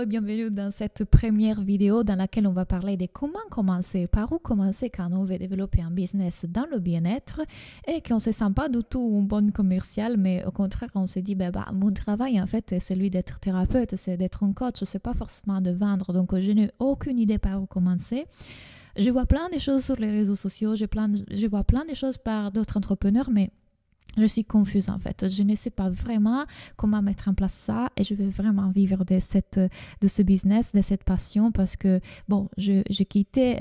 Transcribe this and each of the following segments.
et bienvenue dans cette première vidéo dans laquelle on va parler de comment commencer, par où commencer quand on veut développer un business dans le bien-être et qu'on ne se sent pas du tout un bon commercial, mais au contraire on se dit mon travail en fait c'est celui d'être thérapeute, c'est d'être un coach, c'est pas forcément de vendre, donc je n'ai aucune idée par où commencer. Je vois plein de choses sur les réseaux sociaux, je vois plein de choses par d'autres entrepreneurs, mais je suis confuse en fait. Je ne sais pas vraiment comment mettre en place ça et je veux vraiment vivre de ce business, de cette passion parce que j'ai quitté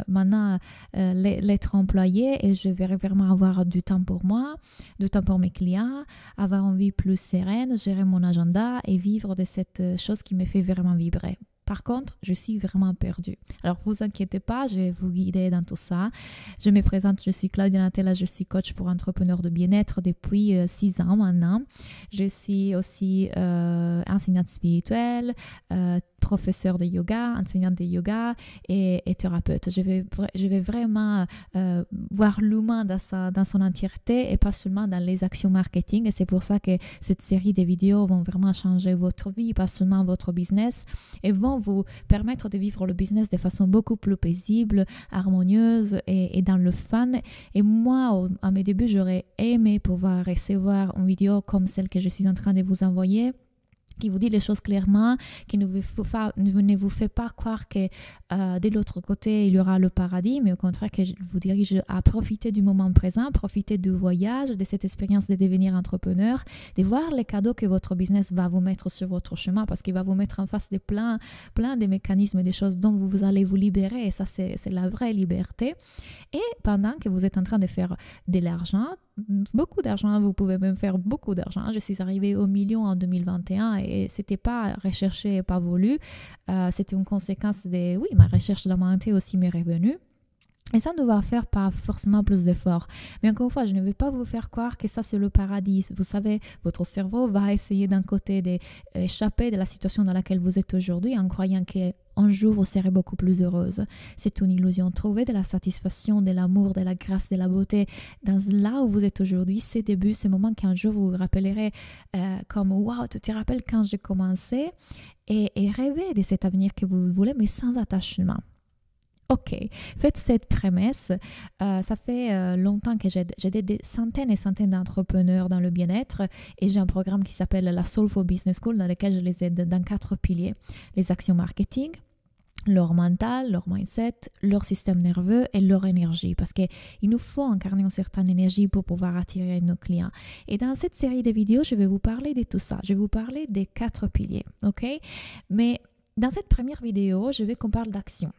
maintenant l'être employé et je vais vraiment avoir du temps pour moi, du temps pour mes clients, avoir une vie plus sereine, gérer mon agenda et vivre de cette chose qui me fait vraiment vibrer. Par contre, je suis vraiment perdue. Alors, vous inquiétez pas, je vais vous guider dans tout ça. Je me présente, je suis Claudia Natella, je suis coach pour entrepreneurs de bien-être depuis 6 ans maintenant. Je suis aussi enseignante spirituelle, professeure de yoga, enseignante de yoga et thérapeute. Je vais vraiment voir l'humain dans son entièreté et pas seulement dans les actions marketing. Et c'est pour ça que cette série de vidéos vont vraiment changer votre vie, pas seulement votre business, et vont vous permettre de vivre le business de façon beaucoup plus paisible, harmonieuse et dans le fun. Et moi, à mes débuts, j'aurais aimé pouvoir recevoir une vidéo comme celle que je suis en train de vous envoyer, qui vous dit les choses clairement, qui ne vous fait pas croire que de l'autre côté, il y aura le paradis, mais au contraire que je vous dirige à profiter du moment présent, profiter du voyage, de cette expérience de devenir entrepreneur, de voir les cadeaux que votre business va vous mettre sur votre chemin, parce qu'il va vous mettre en face de plein de mécanismes et des choses dont vous allez vous libérer, et ça, c'est la vraie liberté. Et pendant que vous êtes en train de faire de l'argent, beaucoup d'argent, vous pouvez même faire beaucoup d'argent. Je suis arrivée au million en 2021 et c'était pas recherché et pas voulu. C'était une conséquence de, ma recherche d'augmenter aussi mes revenus. Et sans devoir faire pas forcément plus d'efforts. Mais encore une fois, je ne vais pas vous faire croire que ça c'est le paradis. Vous savez, votre cerveau va essayer d'un côté d'échapper de la situation dans laquelle vous êtes aujourd'hui en croyant qu'un jour vous serez beaucoup plus heureuse. C'est une illusion. Trouver de la satisfaction, de l'amour, de la grâce, de la beauté dans là où vous êtes aujourd'hui, ces débuts, ces moments qu'un jour vous vous rappellerez comme « Wow, tu te rappelles quand j'ai commencé ?» et rêver de cet avenir que vous voulez, mais sans attachement. Ok, faites cette prémisse. Ça fait longtemps que j'aide des centaines et centaines d'entrepreneurs dans le bien-être et j'ai un programme qui s'appelle la Soulful Business School dans lequel je les aide dans 4 piliers. Les actions marketing, leur mental, leur mindset, leur système nerveux et leur énergie. Parce qu'il nous faut incarner une certaine énergie pour pouvoir attirer nos clients. Et dans cette série de vidéos, je vais vous parler de tout ça. Je vais vous parler des 4 piliers. Ok? Mais dans cette première vidéo, je veux qu'on parle d'action.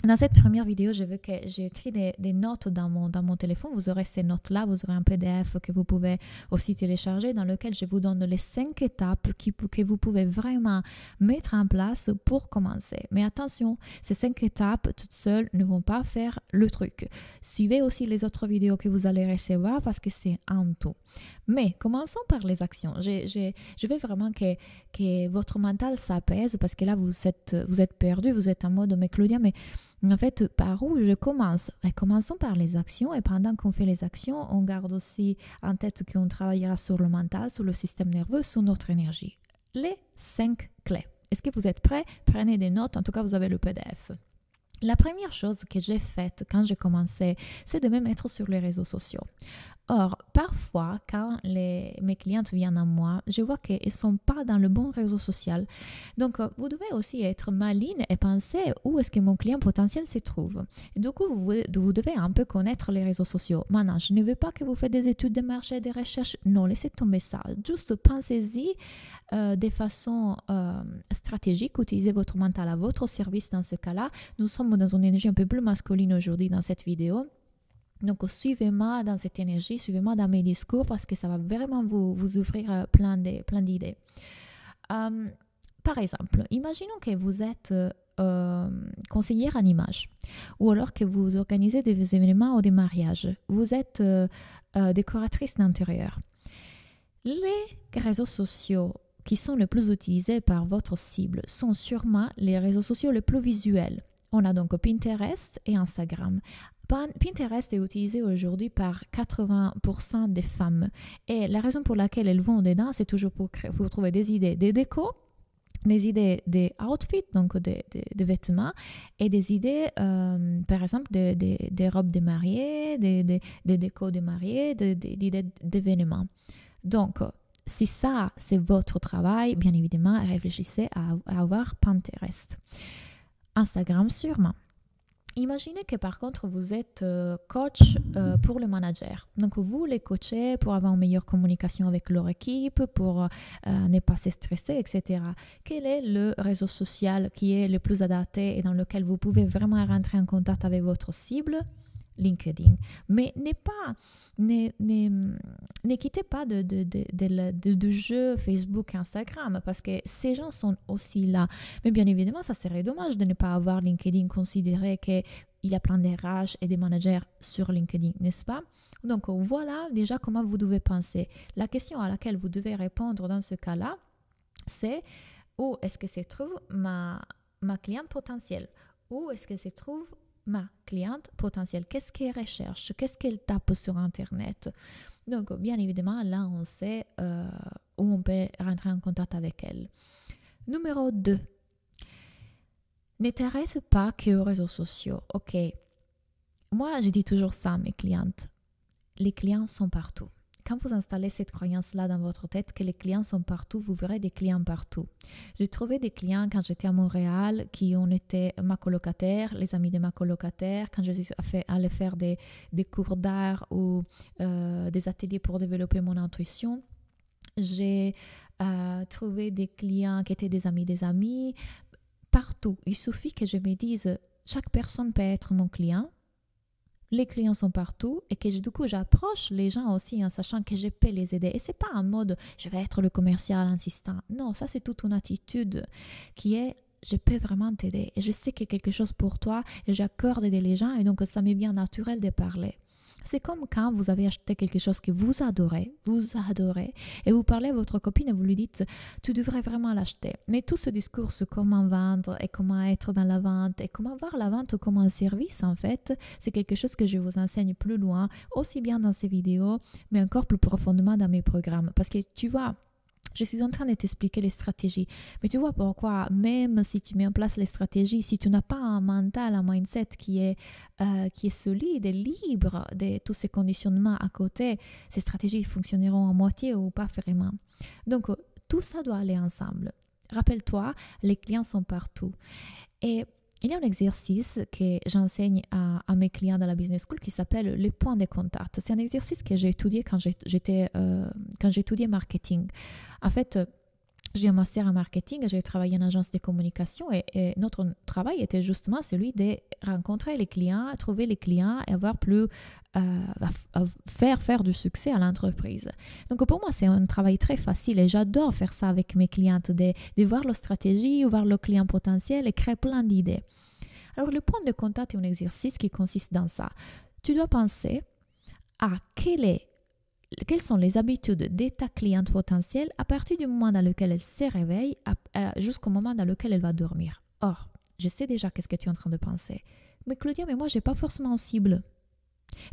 Dans cette première vidéo, j'ai écrit des notes dans mon téléphone. Vous aurez ces notes-là, vous aurez un PDF que vous pouvez aussi télécharger dans lequel je vous donne les 5 étapes que vous pouvez vraiment mettre en place pour commencer. Mais attention, ces 5 étapes toutes seules ne vont pas faire le truc. Suivez aussi les autres vidéos que vous allez recevoir parce que c'est un tout. Mais commençons par les actions. Je veux vraiment que votre mental s'apaise parce que là, vous êtes perdu, vous êtes en mode « mais Claudia, mais en fait, par où je commence ?» Commençons par les actions et pendant qu'on fait les actions, on garde aussi en tête qu'on travaillera sur le mental, sur le système nerveux, sur notre énergie. Les 5 clés. Est-ce que vous êtes prêts? Prenez des notes, en tout cas vous avez le PDF. La première chose que j'ai faite quand j'ai commencé, c'est de me mettre sur les réseaux sociaux. Or, parfois, quand mes clientes viennent à moi, je vois qu'ils ne sont pas dans le bon réseau social. Donc, vous devez aussi être maligne et penser où est-ce que mon client potentiel se trouve. Et du coup, vous devez un peu connaître les réseaux sociaux. Maintenant, je ne veux pas que vous faites des études de marché, des recherches. Non, laissez tomber ça. Juste pensez-y de façon stratégique. Utilisez votre mental à votre service dans ce cas-là. Nous sommes dans une énergie un peu plus masculine aujourd'hui dans cette vidéo. Donc, suivez-moi dans cette énergie, suivez-moi dans mes discours parce que ça va vraiment vous ouvrir plein d'idées. Par exemple, imaginons que vous êtes conseillère en image ou alors que vous organisez des événements ou des mariages. Vous êtes décoratrice d'intérieur. Les réseaux sociaux qui sont les plus utilisés par votre cible sont sûrement les réseaux sociaux les plus visuels. On a donc Pinterest et Instagram. Pinterest est utilisé aujourd'hui par 80% des femmes. Et la raison pour laquelle elles vont dedans, c'est toujours pour trouver des idées, des décos, des idées des outfits, donc des vêtements, et des idées, par exemple, des robes de mariée, des décos de mariée, des idées d'événements. Donc, si ça, c'est votre travail, bien évidemment, réfléchissez à avoir Pinterest. Instagram, sûrement. Imaginez que par contre vous êtes coach pour le manager. Donc vous les coachez pour avoir une meilleure communication avec leur équipe, pour ne pas se stresser, etc. Quel est le réseau social qui est le plus adapté et dans lequel vous pouvez vraiment rentrer en contact avec votre cible? LinkedIn. Mais ne quittez pas de jeu Facebook et Instagram parce que ces gens sont aussi là. Mais bien évidemment, ça serait dommage de ne pas avoir LinkedIn considéré qu'il y a plein d'RH et des managers sur LinkedIn, n'est-ce pas? Donc voilà déjà comment vous devez penser. La question à laquelle vous devez répondre dans ce cas-là, c'est où est-ce que se trouve ma cliente potentielle? Où est-ce que se trouve ma cliente potentielle? Qu'est-ce qu'elle recherche? Qu'est-ce qu'elle tape sur Internet? Donc, bien évidemment, là, on sait où on peut rentrer en contact avec elle. Numéro 2. Ne t'arrête pas qu'aux réseaux sociaux. OK. Moi, je dis toujours ça à mes clientes. Les clients sont partout. Quand vous installez cette croyance-là dans votre tête que les clients sont partout, vous verrez des clients partout. J'ai trouvé des clients quand j'étais à Montréal qui ont été ma colocataire, les amis de ma colocataire, quand je suis allée faire des cours d'art ou des ateliers pour développer mon intuition. J'ai trouvé des clients qui étaient des amis, partout. Il suffit que je me dise, chaque personne peut être mon client. Les clients sont partout et que du coup j'approche les gens aussi en sachant que je peux les aider. Et c'est pas en mode je vais être le commercial insistant. Non, ça c'est toute une attitude qui est je peux vraiment t'aider et je sais qu'il y a quelque chose pour toi et j'accorde d'aider les gens et donc ça m'est bien naturel de parler. C'est comme quand vous avez acheté quelque chose que vous adorez, et vous parlez à votre copine et vous lui dites « tu devrais vraiment l'acheter ». Mais tout ce discours sur comment vendre et comment être dans la vente et comment voir la vente comme un service, en fait, c'est quelque chose que je vous enseigne plus loin, aussi bien dans ces vidéos, mais encore plus profondément dans mes programmes. Parce que tu vois, je suis en train de t'expliquer les stratégies. Mais tu vois pourquoi, même si tu mets en place les stratégies, si tu n'as pas un mental, un mindset qui est solide et libre de tous ces conditionnements à côté, ces stratégies fonctionneront à moitié ou pas vraiment. Donc, tout ça doit aller ensemble. Rappelle-toi, les clients sont partout. Et il y a un exercice que j'enseigne à mes clients dans la business school qui s'appelle les points de contact. C'est un exercice que j'ai étudié quand j'ai étudié marketing. En fait, j'ai un master en marketing, j'ai travaillé en agence de communication et notre travail était justement celui de rencontrer les clients, trouver les clients et avoir faire du succès à l'entreprise. Donc pour moi, c'est un travail très facile et j'adore faire ça avec mes clientes, de voir leur stratégie, voir le client potentiel et créer plein d'idées. Alors le point de contact est un exercice qui consiste dans ça. Tu dois penser à quelles sont les habitudes de ta cliente potentielle à partir du moment dans lequel elle se réveille jusqu'au moment dans lequel elle va dormir. Or, je sais déjà qu'est-ce que tu es en train de penser. Mais Claudia, moi, je n'ai pas forcément une cible.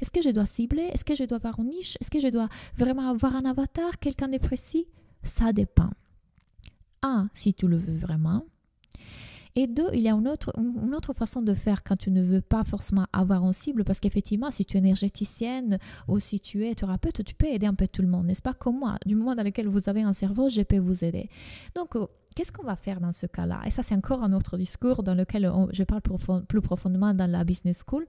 Est-ce que je dois cibler? Est-ce que je dois avoir une niche? Est-ce que je dois vraiment avoir un avatar, quelqu'un de précis? Ça dépend. Un, si tu le veux vraiment. Et deux, il y a une autre façon de faire quand tu ne veux pas forcément avoir une cible, parce qu'effectivement, si tu es énergéticienne ou si tu es thérapeute, tu peux aider un peu tout le monde, n'est-ce pas? Comme moi, du moment dans lequel vous avez un cerveau, je peux vous aider. Donc, qu'est-ce qu'on va faire dans ce cas-là? Et ça, c'est encore un autre discours dans lequel je parle plus profondément dans la business school.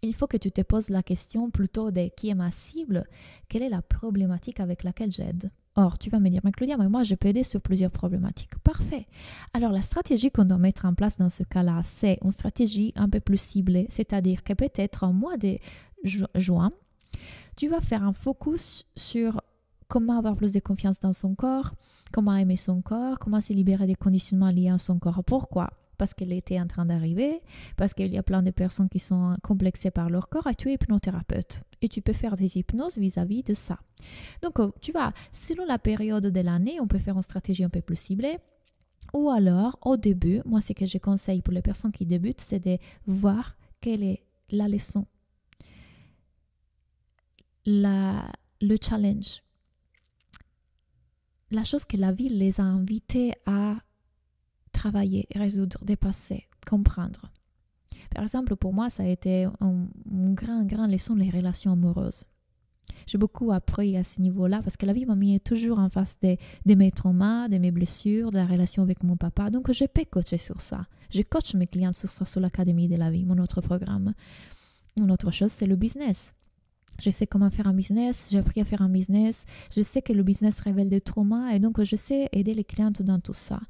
Il faut que tu te poses la question plutôt de qui est ma cible, quelle est la problématique avec laquelle j'aide. Or, tu vas me dire, mais Claudia, moi je peux aider sur plusieurs problématiques. Parfait. Alors, la stratégie qu'on doit mettre en place dans ce cas-là, c'est une stratégie un peu plus ciblée, c'est-à-dire que peut-être en mois de juin, tu vas faire un focus sur comment avoir plus de confiance dans son corps, comment aimer son corps, comment se libérer des conditionnements liés à son corps. Pourquoi? Parce qu'elle était en train d'arriver, parce qu'il y a plein de personnes qui sont complexées par leur corps et tu es hypnothérapeute. Et tu peux faire des hypnoses vis-à-vis de ça. Donc, tu vois, selon la période de l'année, on peut faire une stratégie un peu plus ciblée. Ou alors, au début, moi, ce que je conseille pour les personnes qui débutent, c'est de voir quelle est la leçon, le challenge, la chose que la vie les a invités à travailler, résoudre, dépasser, comprendre. Par exemple, pour moi, ça a été une grande leçon, les relations amoureuses. J'ai beaucoup appris à ce niveau-là parce que la vie m'a mis toujours en face de mes traumas, de mes blessures, de la relation avec mon papa. Donc, je peux coacher sur ça. Je coach mes clients sur ça, sur l'Académie de la vie, mon autre programme. Une autre chose, c'est le business. Je sais comment faire un business, j'ai appris à faire un business, je sais que le business révèle des traumas et donc je sais aider les clientes dans tout ça.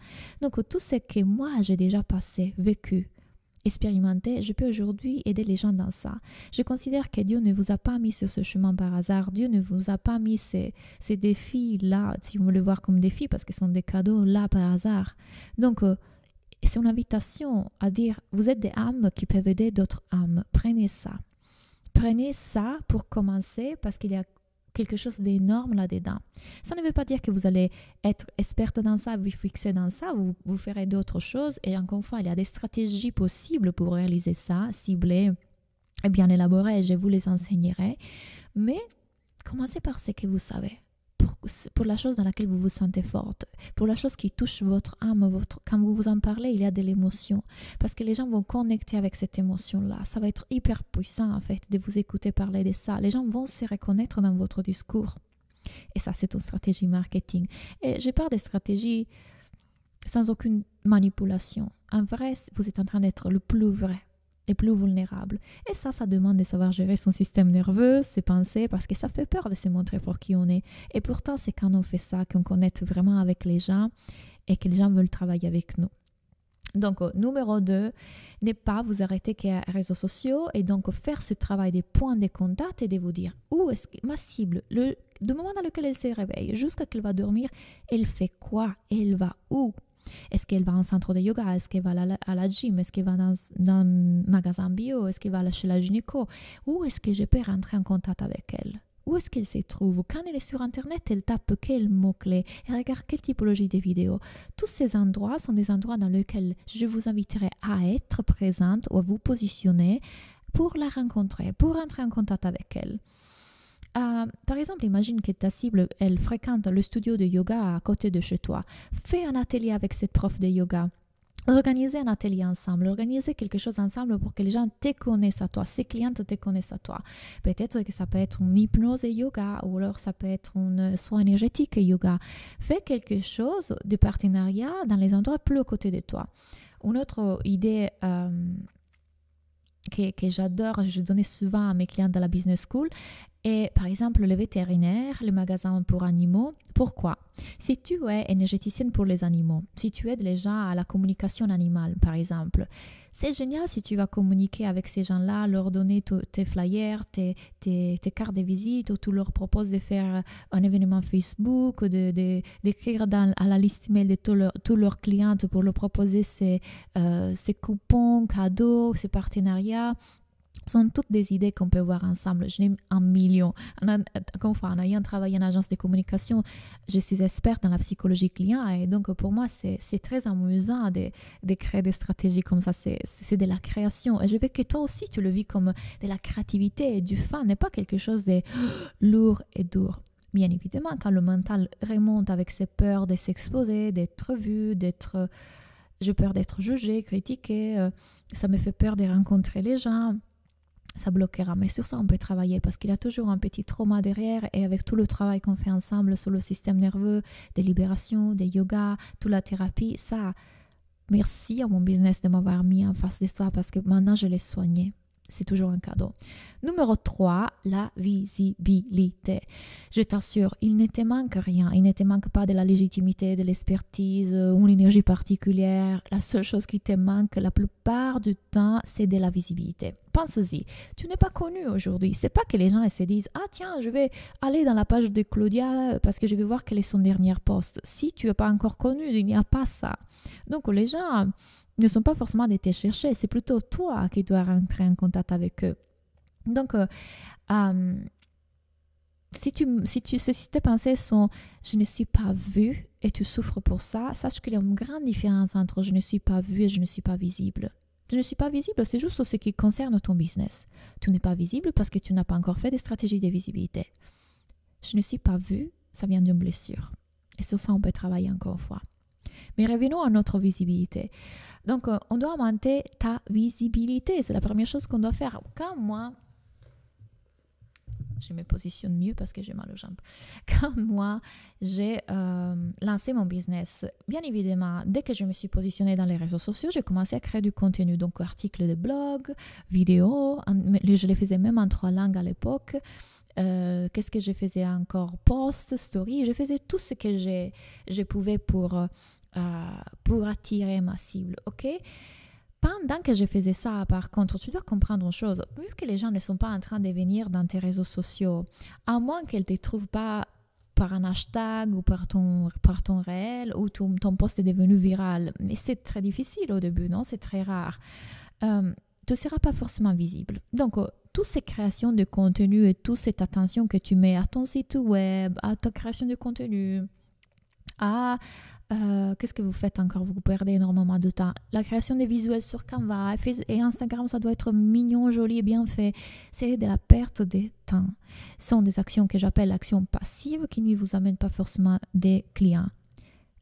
Donc tout ce que moi j'ai déjà passé, vécu, expérimenté, je peux aujourd'hui aider les gens dans ça. Je considère que Dieu ne vous a pas mis sur ce chemin par hasard, Dieu ne vous a pas mis ces défis-là, si vous voulez voir comme défis, parce que ce sont des cadeaux là par hasard. Donc c'est une invitation à dire, vous êtes des âmes qui peuvent aider d'autres âmes, prenez ça. Prenez ça pour commencer parce qu'il y a quelque chose d'énorme là-dedans. Ça ne veut pas dire que vous allez être experte dans ça, vous fixer dans ça, vous ferez d'autres choses. Et encore une fois, il y a des stratégies possibles pour réaliser ça, ciblées et bien élaborées. Je vous les enseignerai. Mais commencez par ce que vous savez. Pour la chose dans laquelle vous vous sentez forte, pour la chose qui touche votre âme, quand vous vous en parlez, il y a de l'émotion. Parce que les gens vont connecter avec cette émotion-là. Ça va être hyper puissant, en fait, de vous écouter parler de ça. Les gens vont se reconnaître dans votre discours. Et ça, c'est une stratégie marketing. Et je parle des stratégies sans aucune manipulation. En vrai, vous êtes en train d'être le plus vrai, les plus vulnérables. Et ça demande de savoir gérer son système nerveux, ses pensées, parce que ça fait peur de se montrer pour qui on est. Et pourtant, c'est quand on fait ça qu'on connecte vraiment avec les gens et que les gens veulent travailler avec nous. Donc, numéro 2, ne pas vous arrêter qu'à réseaux sociaux et donc faire ce travail des points de contact et de vous dire où est-ce que ma cible, du moment dans lequel elle se réveille jusqu'à qu'elle va dormir, elle fait quoi? Elle va où? Est-ce qu'elle va en centre de yoga? Est-ce qu'elle va à la gym? Est-ce qu'elle va dans un magasin bio? Est-ce qu'elle va chez la gynéco? Où est-ce que je peux rentrer en contact avec elle? Où est-ce qu'elle se trouve? Quand elle est sur Internet, elle tape quel mot-clé? Elle regarde quelle typologie de vidéos? Tous ces endroits sont des endroits dans lesquels je vous inviterai à être présente ou à vous positionner pour la rencontrer, pour rentrer en contact avec elle. Par exemple, imagine que ta cible, elle fréquente le studio de yoga à côté de chez toi. Fais un atelier avec cette prof de yoga. Organisez un atelier ensemble, organisez quelque chose ensemble pour que les gens te connaissent à toi, ces clientes te connaissent à toi. Peut-être que ça peut être une hypnose et yoga ou alors ça peut être un soin énergétique et yoga. Fais quelque chose de partenariat dans les endroits plus à côté de toi. Une autre idée que j'adore, je donnais souvent à mes clients dans la business school, et par exemple le vétérinaire, le magasin pour animaux. Pourquoi? Si tu es énergéticienne pour les animaux, si tu aides les gens à la communication animale par exemple, c'est génial si tu vas communiquer avec ces gens-là, leur donner tes flyers, tes cartes de visite, ou tu leur proposes de faire un événement Facebook, d'écrire à la liste email de tous leurs clients pour leur proposer ces coupons, cadeaux, ces partenariats. Ce sont toutes des idées qu'on peut voir ensemble. Je n'ai un million. En ayant travaillé en agence de communication, je suis experte dans la psychologie client et donc pour moi, c'est très amusant de créer des stratégies comme ça. C'est de la création. Et je veux que toi aussi, tu le vis comme de la créativité et du fun, n'est pas quelque chose de lourd et dur. Bien évidemment, quand le mental remonte avec ses peurs de s'exposer, d'être vu, j'ai peur d'être jugée, critiquée, ça me fait peur de rencontrer les gens. Ça bloquera, mais sur ça on peut travailler parce qu'il y a toujours un petit trauma derrière et avec tout le travail qu'on fait ensemble sur le système nerveux, des libérations, des yogas, toute la thérapie, ça, merci à mon business de m'avoir mis en face de ça parce que maintenant je l'ai soigné. C'est toujours un cadeau. Numéro 3, la visibilité. Je t'assure, il ne te manque rien. Il ne te manque pas de la légitimité, de l'expertise ou une énergie particulière. La seule chose qui te manque la plupart du temps, c'est de la visibilité. Pense-y, tu n'es pas connu aujourd'hui. C'est pas que les gens se disent « Ah tiens, je vais aller dans la page de Claudia parce que je vais voir quel est son dernier post. » Si tu n'es pas encore connu, il n'y a pas ça. Donc les gens ne sont pas forcément de te chercher, c'est plutôt toi qui dois rentrer en contact avec eux. Donc, si tes pensées sont « je ne suis pas vue » et tu souffres pour ça, sache qu'il y a une grande différence entre « je ne suis pas vue » et « je ne suis pas visible ». Je ne suis pas visible, c'est juste ce qui concerne ton business. Tu n'es pas visible parce que tu n'as pas encore fait des stratégies de visibilité. Je ne suis pas vue, ça vient d'une blessure. Et sur ça, on peut travailler encore une fois. Mais revenons à notre visibilité. Donc, on doit augmenter ta visibilité. C'est la première chose qu'on doit faire. Quand moi, je me positionne mieux parce que j'ai mal aux jambes. Quand moi, j'ai lancé mon business, bien évidemment, dès que je me suis positionnée dans les réseaux sociaux, j'ai commencé à créer du contenu. Donc, articles de blog, vidéos. Je les faisais même en 3 langues à l'époque. Qu'est-ce que je faisais encore? Post, story. Je faisais tout ce que je pouvais pour attirer ma cible. OK? Pendant que je faisais ça, par contre, tu dois comprendre une chose. Vu que les gens ne sont pas en train de venir dans tes réseaux sociaux, à moins qu'ils ne te trouvent pas par un hashtag ou par ton réel ou ton post est devenu viral. Mais c'est très difficile au début, non? C'est très rare. Tu ne seras pas forcément visible. Donc, toutes ces créations de contenu et toute cette attention que tu mets à ton site web, à ta création de contenu, qu'est-ce que vous faites encore? Vous perdez énormément de temps. La création des visuels sur Canva et Instagram, ça doit être mignon, joli et bien fait. C'est de la perte de temps. Ce sont des actions que j'appelle actions passives qui ne vous amènent pas forcément des clients.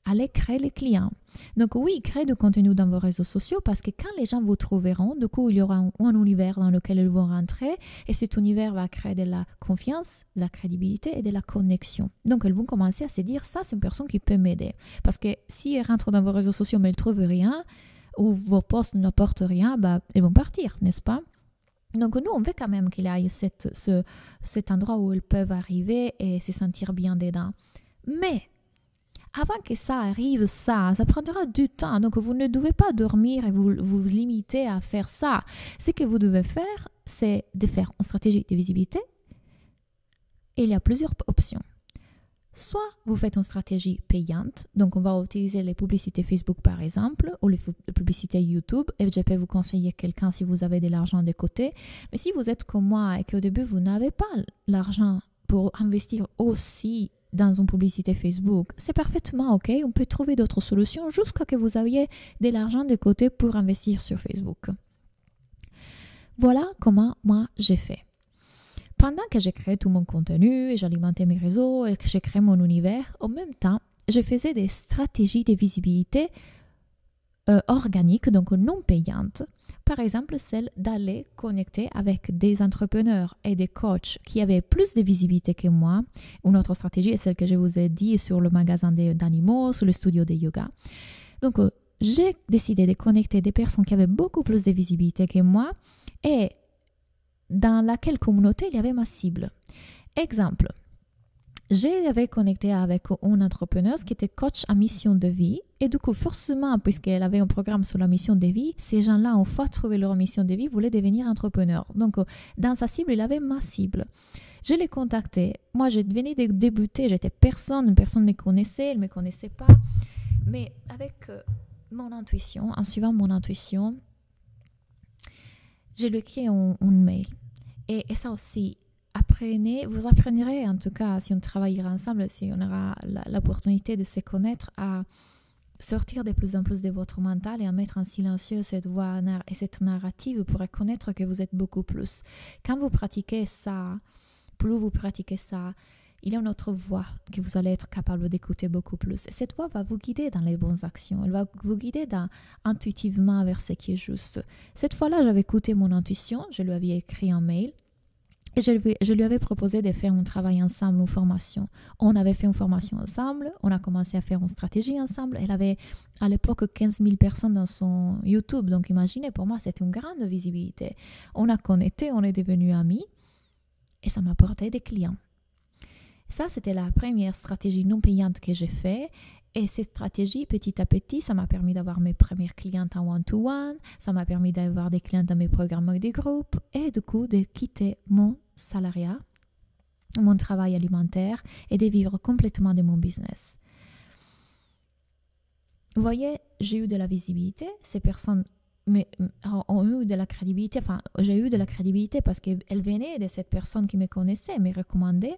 Allez créer les clients. Donc oui, créez du contenu dans vos réseaux sociaux parce que quand les gens vous trouveront, du coup, il y aura un univers dans lequel ils vont rentrer et cet univers va créer de la confiance, de la crédibilité et de la connexion. Donc, ils vont commencer à se dire, ça, c'est une personne qui peut m'aider. Parce que si ils rentrent dans vos réseaux sociaux mais ils ne trouvent rien ou vos posts n'apportent rien, ils vont partir, n'est-ce pas? Donc, nous, on veut quand même qu'il y ait cet endroit où ils peuvent arriver et se sentir bien dedans. Mais avant que ça arrive, ça prendra du temps. Donc, vous ne devez pas dormir et vous limiter à faire ça. Ce que vous devez faire, c'est de faire une stratégie de visibilité. Et il y a plusieurs options. Soit vous faites une stratégie payante. Donc, on va utiliser les publicités Facebook, par exemple, ou les publicités YouTube. Et je peux vous conseiller quelqu'un si vous avez de l'argent de côté. Mais si vous êtes comme moi et qu'au début, vous n'avez pas l'argent pour investir aussi dans une publicité Facebook, c'est parfaitement OK. On peut trouver d'autres solutions jusqu'à ce que vous ayez de l'argent de côté pour investir sur Facebook. Voilà comment moi j'ai fait. Pendant que j'ai créé tout mon contenu et j'alimentais mes réseaux et que j'ai créé mon univers, en même temps, je faisais des stratégies de visibilité organiques, donc non payantes. Par exemple, celle d'aller connecter avec des entrepreneurs et des coachs qui avaient plus de visibilité que moi. Une autre stratégie est celle que je vous ai dit sur le magasin d'animaux, sur le studio de yoga. Donc, j'ai décidé de connecter des personnes qui avaient beaucoup plus de visibilité que moi et dans laquelle communauté il y avait ma cible. Exemple, j'avais connecté avec une entrepreneuse qui était coach en mission de vie et du coup, forcément, puisqu'elle avait un programme sur la mission de vie, ces gens-là, une fois trouvé leur mission de vie, voulaient devenir entrepreneurs. Donc, dans sa cible, il avait ma cible. Je l'ai contacté. Moi, je venais de débuter, j'étais personne ne me connaissait, elle ne me connaissait pas. Mais avec mon intuition, en suivant mon intuition, je lui ai écrit un mail. Et ça aussi, vous apprendrez en tout cas, si on travaillera ensemble, si on aura l'opportunité de se connaître, à sortir de plus en plus de votre mental et à mettre en silencieux cette voix et cette narrative pour reconnaître que vous êtes beaucoup plus. Quand vous pratiquez ça, plus vous pratiquez ça, il y a une autre voix que vous allez être capable d'écouter beaucoup plus. Et cette voix va vous guider dans les bonnes actions. Elle va vous guider intuitivement vers ce qui est juste. Cette fois-là, j'avais écouté mon intuition. Je lui avais écrit un mail. Et je lui avais proposé de faire un travail ensemble, une formation. On avait fait une formation ensemble, on a commencé à faire une stratégie ensemble. Elle avait à l'époque 15 000 personnes dans son YouTube. Donc imaginez, pour moi, c'était une grande visibilité. On a connecté, on est devenus amis et ça m'a apporté des clients. Ça, c'était la première stratégie non payante que j'ai faite. Et cette stratégie, petit à petit, ça m'a permis d'avoir mes premières clientes en one-to-one, ça m'a permis d'avoir des clientes dans mes programmes de groupe et du coup de quitter mon salariat, mon travail alimentaire et de vivre complètement de mon business. Vous voyez, j'ai eu de la visibilité, ces personnes ont eu de la crédibilité, enfin j'ai eu de la crédibilité parce qu'elle venait de cette personne qui me connaissait, me recommandait.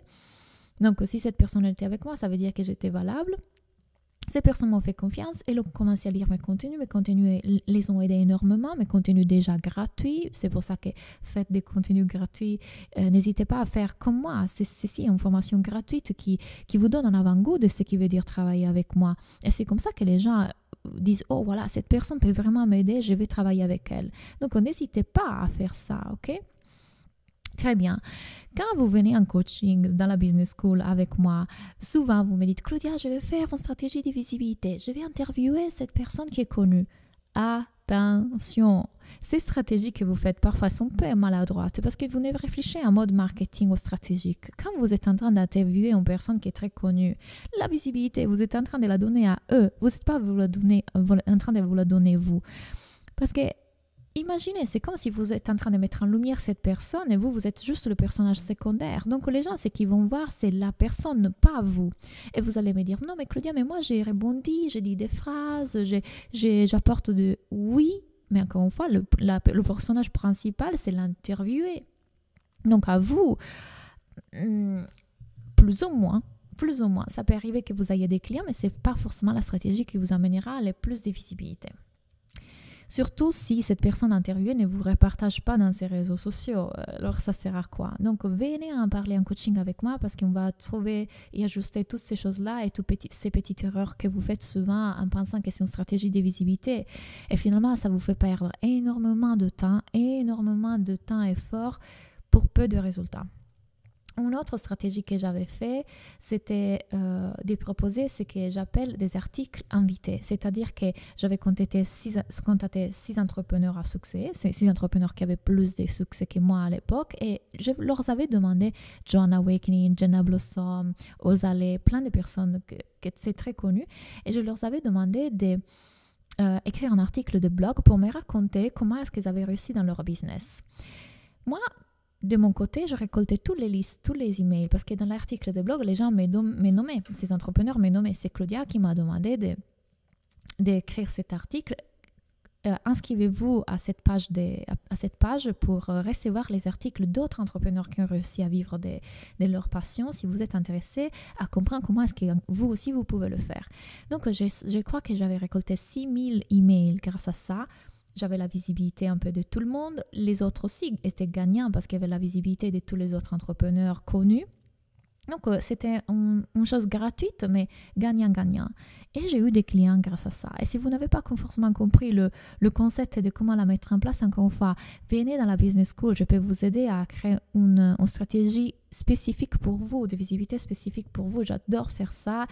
Donc si cette personne était avec moi, ça veut dire que j'étais valable. Ces personnes m'ont fait confiance et ont commencé à lire mes contenus les ont aidés énormément, mes contenus déjà gratuits, c'est pour ça que faites des contenus gratuits, n'hésitez pas à faire comme moi, c'est une formation gratuite qui vous donne un avant-goût de ce qui veut dire travailler avec moi, et c'est comme ça que les gens disent « Oh voilà, cette personne peut vraiment m'aider, je vais travailler avec elle ». Donc n'hésitez pas à faire ça, ok ? Très bien. Quand vous venez en coaching dans la business school avec moi, souvent vous me dites « Claudia, je vais faire une stratégie de visibilité. Je vais interviewer cette personne qui est connue. » Attention, ces stratégies que vous faites parfois sont peu maladroites parce que vous ne réfléchissez en mode marketing ou stratégique. Quand vous êtes en train d'interviewer une personne qui est très connue, la visibilité, vous êtes en train de la donner à eux. Vous n'êtes pas en train de vous la donner vous. Parce que imaginez, c'est comme si vous êtes en train de mettre en lumière cette personne et vous êtes juste le personnage secondaire. Donc les gens, ce qu'ils vont voir, c'est la personne, pas vous. Et vous allez me dire, non mais Claudia, mais moi j'ai rebondi, j'ai dit des phrases, j'apporte de... Oui, mais encore une fois, le personnage principal, c'est l'interviewé. Donc à vous, plus ou moins, ça peut arriver que vous ayez des clients, mais ce n'est pas forcément la stratégie qui vous amènera à le plus de visibilité. Surtout si cette personne interviewée ne vous repartage pas dans ses réseaux sociaux. Alors ça sert à quoi? Donc venez en parler en coaching avec moi parce qu'on va trouver et ajuster toutes ces choses-là et toutes ces petites erreurs que vous faites souvent en pensant que c'est une stratégie de visibilité. Et finalement, ça vous fait perdre énormément de temps et effort pour peu de résultats. Une autre stratégie que j'avais fait, c'était de proposer ce que j'appelle des articles invités. C'est-à-dire que j'avais contacté 6 entrepreneurs à succès, 6 entrepreneurs qui avaient plus de succès que moi à l'époque, et je leur avais demandé, John Awakening, Jenna Blossom, Ozale, plein de personnes que c'est très connu, et je leur avais demandé d'écrire un article de blog pour me raconter comment est-ce qu'ils avaient réussi dans leur business. Moi, de mon côté, je récoltais toutes les listes, tous les emails, parce que dans l'article de blog, les gens me nommaient, ces entrepreneurs me nommaient. C'est Claudia qui m'a demandé d'écrire cet article. Inscrivez-vous à cette page pour recevoir les articles d'autres entrepreneurs qui ont réussi à vivre de leur passion, si vous êtes intéressé à comprendre comment est-ce que vous aussi vous pouvez le faire. Donc, je crois que j'avais récolté 6000 emails grâce à ça. J'avais la visibilité un peu de tout le monde. Les autres aussi étaient gagnants parce qu'il y avait la visibilité de tous les autres entrepreneurs connus. Donc, c'était une chose gratuite, mais gagnant-gagnant. Et j'ai eu des clients grâce à ça. Et si vous n'avez pas forcément compris le concept de comment la mettre en place, encore une fois, venez dans la Business School. Je peux vous aider à créer une stratégie spécifique pour vous, de visibilité spécifique pour vous. J'adore faire ça.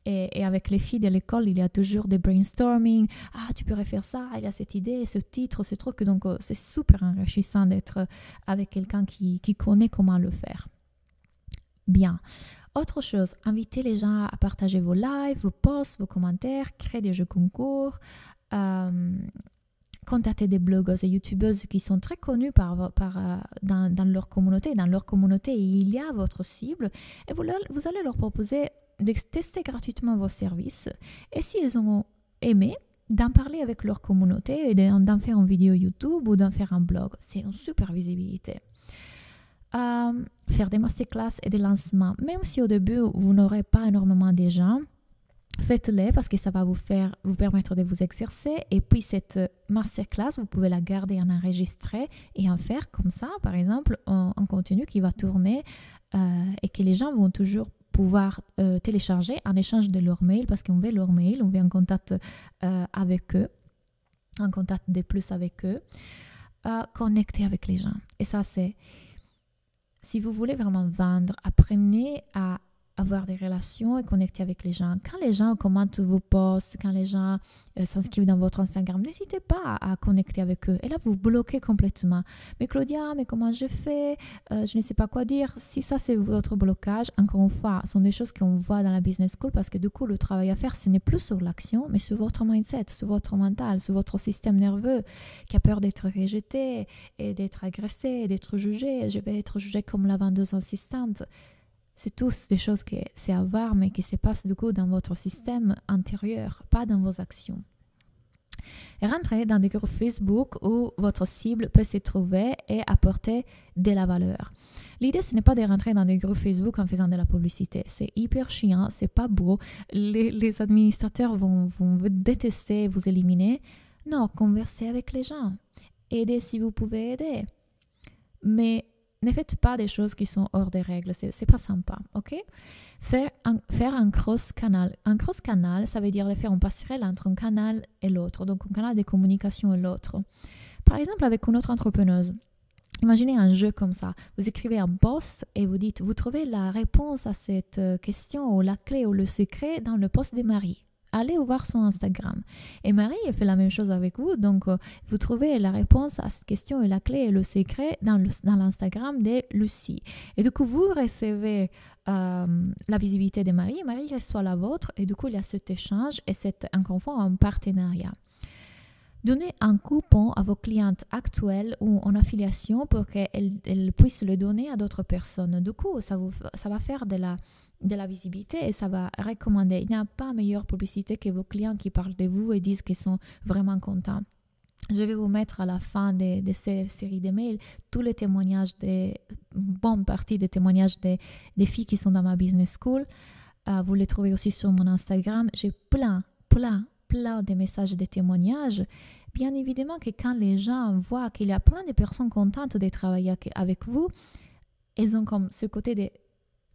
Et avec les filles de l'école, il y a toujours des brainstorming. Ah, tu pourrais faire ça, il y a cette idée, ce titre, ce truc. Donc, c'est super enrichissant d'être avec quelqu'un qui connaît comment le faire. Bien. Autre chose, invitez les gens à partager vos lives, vos posts, vos commentaires, créer des jeux concours, contacter des blogueuses et youtubeuses qui sont très connues dans leur communauté. Dans leur communauté, il y a votre cible et vous allez leur proposer de tester gratuitement vos services et s'ils ont aimé, d'en parler avec leur communauté et d'en faire une vidéo YouTube ou d'en faire un blog. C'est une super visibilité. Faire des masterclass et des lancements, même si au début vous n'aurez pas énormément de gens, faites-les parce que ça va vous permettre de vous exercer. Et puis cette masterclass, vous pouvez la garder en enregistré et en faire comme ça, par exemple, un contenu qui va tourner et que les gens vont toujours pouvoir télécharger en échange de leur mail parce qu'on veut leur mail, on veut en contact avec eux, en contact de plus avec eux, connecter avec les gens. Et ça, c'est... Si vous voulez vraiment vendre, apprenez à avoir des relations et connecter avec les gens. Quand les gens commentent vos posts, quand les gens s'inscrivent dans votre Instagram, n'hésitez pas à connecter avec eux. Et là, vous bloquez complètement. Mais Claudia, mais comment je fais? Je ne sais pas quoi dire. Si ça, c'est votre blocage, encore une fois, ce sont des choses qu'on voit dans la business school parce que du coup, le travail à faire, ce n'est plus sur l'action, mais sur votre mindset, sur votre mental, sur votre système nerveux qui a peur d'être rejeté et d'être agressé, et d'être jugé. Je vais être jugée comme la vendeuse insistante. C'est tous des choses que c'est à voir, mais qui se passent du coup dans votre système intérieur, pas dans vos actions. Rentrez dans des groupes Facebook où votre cible peut se trouver et apporter de la valeur. L'idée, ce n'est pas de rentrer dans des groupes Facebook en faisant de la publicité. C'est hyper chiant, c'est pas beau. Les administrateurs vont vous détester, vous éliminer. Non, conversez avec les gens. Aidez si vous pouvez aider. Mais ne faites pas des choses qui sont hors des règles. C'est pas sympa, ok? Faire un cross-canal. Un cross-canal, ça veut dire faire une passerelle entre un canal et l'autre. Donc, un canal de communication et l'autre. Par exemple, avec une autre entrepreneuse. Imaginez un jeu comme ça. Vous écrivez un post et vous dites, vous trouvez la réponse à cette question ou la clé ou le secret dans le post de Marie. Allez voir son Instagram. Et Marie, elle fait la même chose avec vous. Donc, vous trouvez la réponse à cette question et la clé et le secret dans l'Instagram de Lucie. Et du coup, vous recevez la visibilité de Marie. Marie reçoit la vôtre. Et du coup, il y a cet échange et c'est encore une fois un partenariat. Donnez un coupon à vos clientes actuelles ou en affiliation pour qu'elles puissent le donner à d'autres personnes. Du coup, ça va faire de la visibilité et ça va recommander. Il n'y a pas meilleure publicité que vos clients qui parlent de vous et disent qu'ils sont vraiment contents. Je vais vous mettre à la fin de ces séries d'emails tous les témoignages, bonne partie des témoignages des filles qui sont dans ma business school. Vous les trouvez aussi sur mon Instagram. J'ai plein de messages de témoignages. Bien évidemment que quand les gens voient qu'il y a plein de personnes contentes de travailler avec vous, ils ont comme ce côté de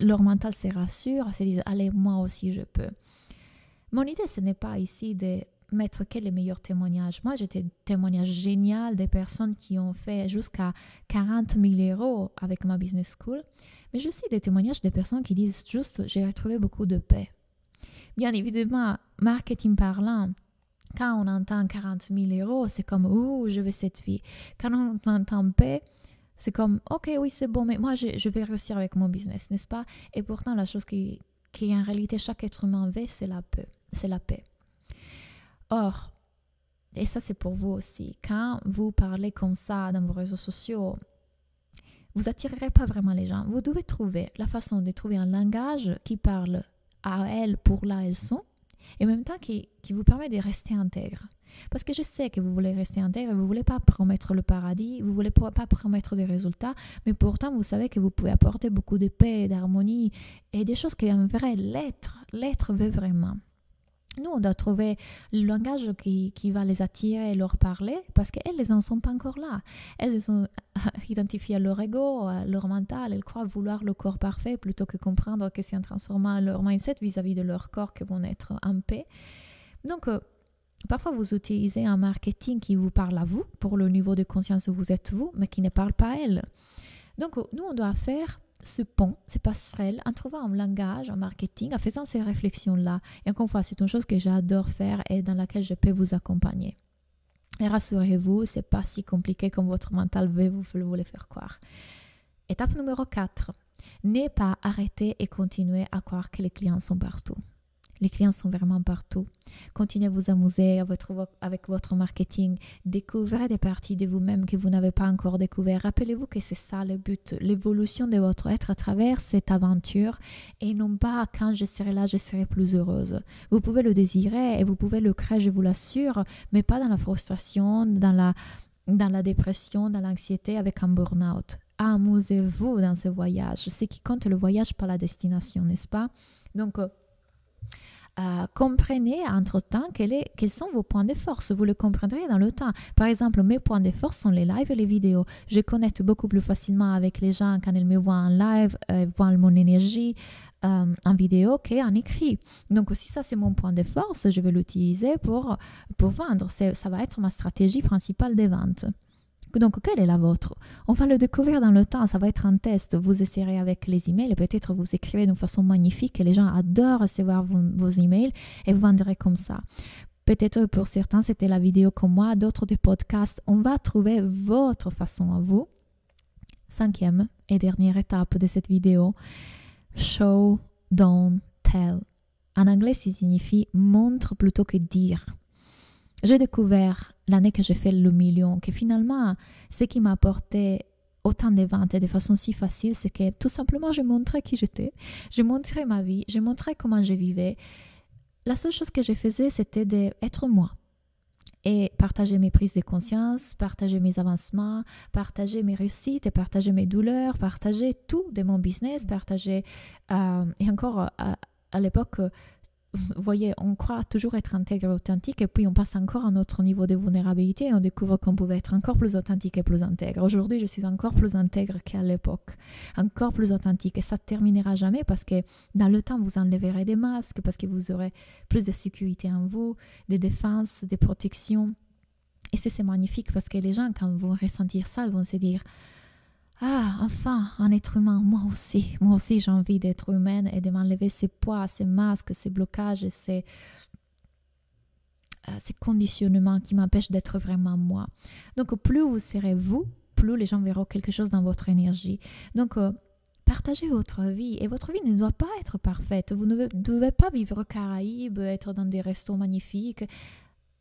leur mental se rassure, se disent allez, moi aussi je peux. Mon idée, ce n'est pas ici de mettre quel est le meilleur témoignage. Moi, j'ai des témoignages géniaux des personnes qui ont fait jusqu'à 40 000 € avec ma business school, mais j'ai aussi des témoignages des personnes qui disent juste j'ai retrouvé beaucoup de paix. Bien évidemment, marketing parlant, quand on entend 40 000 €, c'est comme « Ouh, je veux cette vie ». Quand on entend paix, c'est comme « Ok, oui, c'est bon, mais moi, je vais réussir avec mon business, n'est-ce pas ?» Et pourtant, la chose qui en réalité chaque être humain veut, c'est la paix. C'est la paix. Or, et ça c'est pour vous aussi, quand vous parlez comme ça dans vos réseaux sociaux, vous n'attirerez pas vraiment les gens. Vous devez trouver la façon de trouver un langage qui parle à elles pour là elles sont, et en même temps qui vous permet de rester intègre. Parce que je sais que vous voulez rester intègre, vous ne voulez pas promettre le paradis, vous ne voulez pas promettre des résultats, mais pourtant vous savez que vous pouvez apporter beaucoup de paix, d'harmonie et des choses qu'un vrai l'être veut vraiment. Nous, on doit trouver le langage qui va les attirer et leur parler parce qu'elles, elles n'en sont pas encore là. Elles sont identifiées à leur ego, à leur mental. Elles croient vouloir le corps parfait plutôt que comprendre que c'est en transformant leur mindset vis-à-vis de leur corps qu'elles vont être en paix. Donc, parfois, vous utilisez un marketing qui vous parle à vous pour le niveau de conscience où vous êtes vous, mais qui ne parle pas à elles. Donc, nous, on doit faire ce pont, ces passerelles, en trouvant un langage, un marketing, en faisant ces réflexions-là. Et encore une fois, c'est une chose que j'adore faire et dans laquelle je peux vous accompagner. Et rassurez-vous, ce n'est pas si compliqué comme votre mental veut vous le faire croire. Étape numéro 4. Ne pas arrêter et continuer à croire que les clients sont partout. Les clients sont vraiment partout. Continuez à vous amuser avec votre marketing. Découvrez des parties de vous-même que vous n'avez pas encore découvert. Rappelez-vous que c'est ça le but, l'évolution de votre être à travers cette aventure et non pas quand je serai là, je serai plus heureuse. Vous pouvez le désirer et vous pouvez le créer, je vous l'assure, mais pas dans la frustration, dans la dépression, dans l'anxiété avec un burn-out. Amusez-vous dans ce voyage. Ce qui compte le voyage, pas la destination, n'est-ce pas? Donc, comprenez entre-temps quels sont vos points de force. Vous le comprendrez dans le temps. Par exemple, mes points de force sont les lives et les vidéos. Je connecte beaucoup plus facilement avec les gens quand ils me voient en live, voient mon énergie en vidéo qu'en écrit. Donc aussi ça, c'est mon point de force. Je vais l'utiliser pour vendre. Ça va être ma stratégie principale des ventes. Donc, quelle est la vôtre? On va le découvrir dans le temps, ça va être un test. Vous essayerez avec les emails et peut-être vous écrivez d'une façon magnifique et les gens adorent recevoir vos emails et vous vendrez comme ça. Peut-être pour certains, c'était la vidéo comme moi, d'autres des podcasts. On va trouver votre façon à vous. 5e et dernière étape de cette vidéo, show, don't tell. En anglais, ça signifie montre plutôt que dire. J'ai découvert l'année que j'ai fait le million que finalement, ce qui m'a apporté autant de ventes et de façon si facile, c'est que tout simplement, je montrais qui j'étais, je montrais ma vie, je montrais comment je vivais. La seule chose que je faisais, c'était d'être moi. et partager mes prises de conscience, partager mes avancements, partager mes réussites, et partager mes douleurs, partager tout de mon business, partager... et encore, à l'époque, vous voyez, on croit toujours être intègre et authentique, et puis on passe encore à un autre niveau de vulnérabilité et on découvre qu'on pouvait être encore plus authentique et plus intègre. Aujourd'hui, je suis encore plus intègre qu'à l'époque, encore plus authentique, et ça ne terminera jamais parce que dans le temps, vous enlèverez des masques, parce que vous aurez plus de sécurité en vous, des défenses, des protections. Et c'est magnifique parce que les gens, quand vont ressentir ça, ils vont se dire: ah, enfin, un être humain, moi aussi j'ai envie d'être humaine et de m'enlever ces poids, ces masques, ces blocages, ces conditionnements qui m'empêchent d'être vraiment moi. Donc, plus vous serez vous, plus les gens verront quelque chose dans votre énergie. Donc, partagez votre vie, et votre vie ne doit pas être parfaite. Vous ne devez pas vivre aux Caraïbes, être dans des restos magnifiques.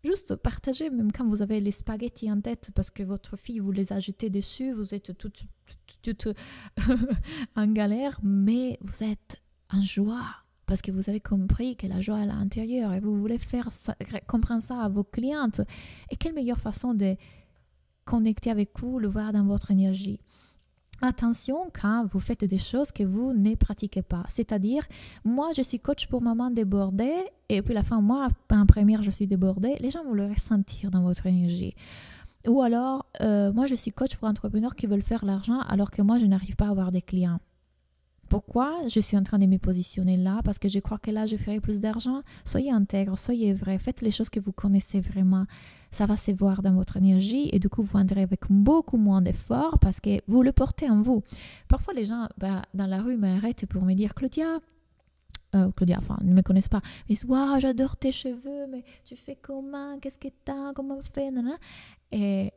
Juste partagez, même quand vous avez les spaghettis en tête parce que votre fille vous les a jetés dessus, vous êtes toute en galère, mais vous êtes en joie parce que vous avez compris que la joie est à l'intérieur et vous voulez faire ça, comprendre ça à vos clientes. Et quelle meilleure façon de connecter avec vous, le voir dans votre énergie. Attention quand vous faites des choses que vous ne pratiquez pas. C'est-à-dire, moi, je suis coach pour maman débordée, et puis la fin, moi, en première, je suis débordée. Les gens vont le ressentir dans votre énergie. Ou alors, moi, je suis coach pour entrepreneurs qui veulent faire l'argent, alors que moi, je n'arrive pas à avoir des clients. Pourquoi je suis en train de me positionner là? Parce que je crois que là, je ferai plus d'argent. Soyez intègre, soyez vrai, faites les choses que vous connaissez vraiment. Ça va se voir dans votre énergie et du coup, vous vendrez avec beaucoup moins d'efforts parce que vous le portez en vous. Parfois, les gens dans la rue m'arrêtent pour me dire: Claudia, enfin, ils ne me connaissent pas. Ils disent: waouh, j'adore tes cheveux, mais tu fais comment? Qu'est-ce que t'as? Comment on fait? Et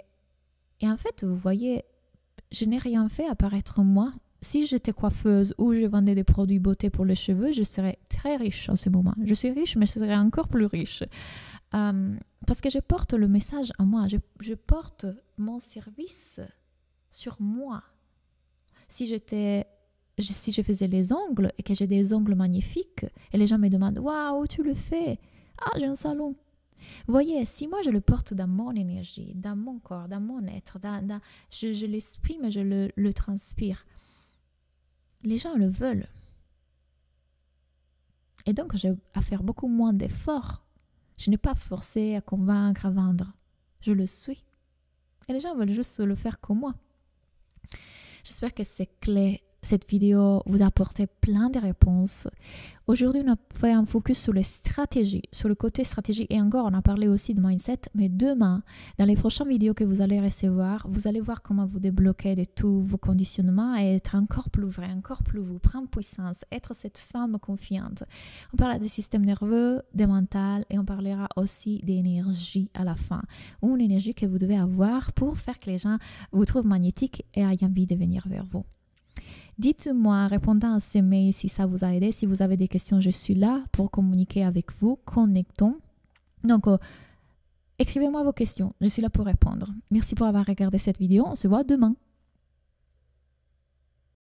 en fait, vous voyez, je n'ai rien fait à part être moi. Si j'étais coiffeuse ou je vendais des produits beauté pour les cheveux, je serais très riche en ce moment. Je suis riche, mais je serais encore plus riche. Parce que je porte le message en moi. Je porte mon service sur moi. Si je faisais les ongles et que j'ai des ongles magnifiques et les gens me demandent: waouh, tu le fais? Ah, j'ai un salon. Vous voyez, si moi je le porte dans mon énergie, dans mon corps, dans mon être, je l'exprime et je le transpire, les gens le veulent. Et donc, j'ai à faire beaucoup moins d'efforts. Je n'ai pas forcé à convaincre, à vendre. Je le suis. Et les gens veulent juste le faire comme moi. J'espère que cette vidéo vous a apporté plein de réponses. Aujourd'hui, on a fait un focus sur les stratégies, sur le côté stratégie. Et encore, on a parlé aussi de mindset. Mais demain, dans les prochaines vidéos que vous allez recevoir, vous allez voir comment vous débloquer de tous vos conditionnements et être encore plus vrai, encore plus vous, prendre puissance, être cette femme confiante. On parlera des systèmes nerveux, des mentales, et on parlera aussi d'énergie à la fin. Une énergie que vous devez avoir pour faire que les gens vous trouvent magnétique et aient envie de venir vers vous. Dites-moi, répondant à ces mails si ça vous a aidé. Si vous avez des questions, je suis là pour communiquer avec vous. Connectons. Donc, écrivez-moi vos questions. Je suis là pour répondre. Merci pour avoir regardé cette vidéo. On se voit demain.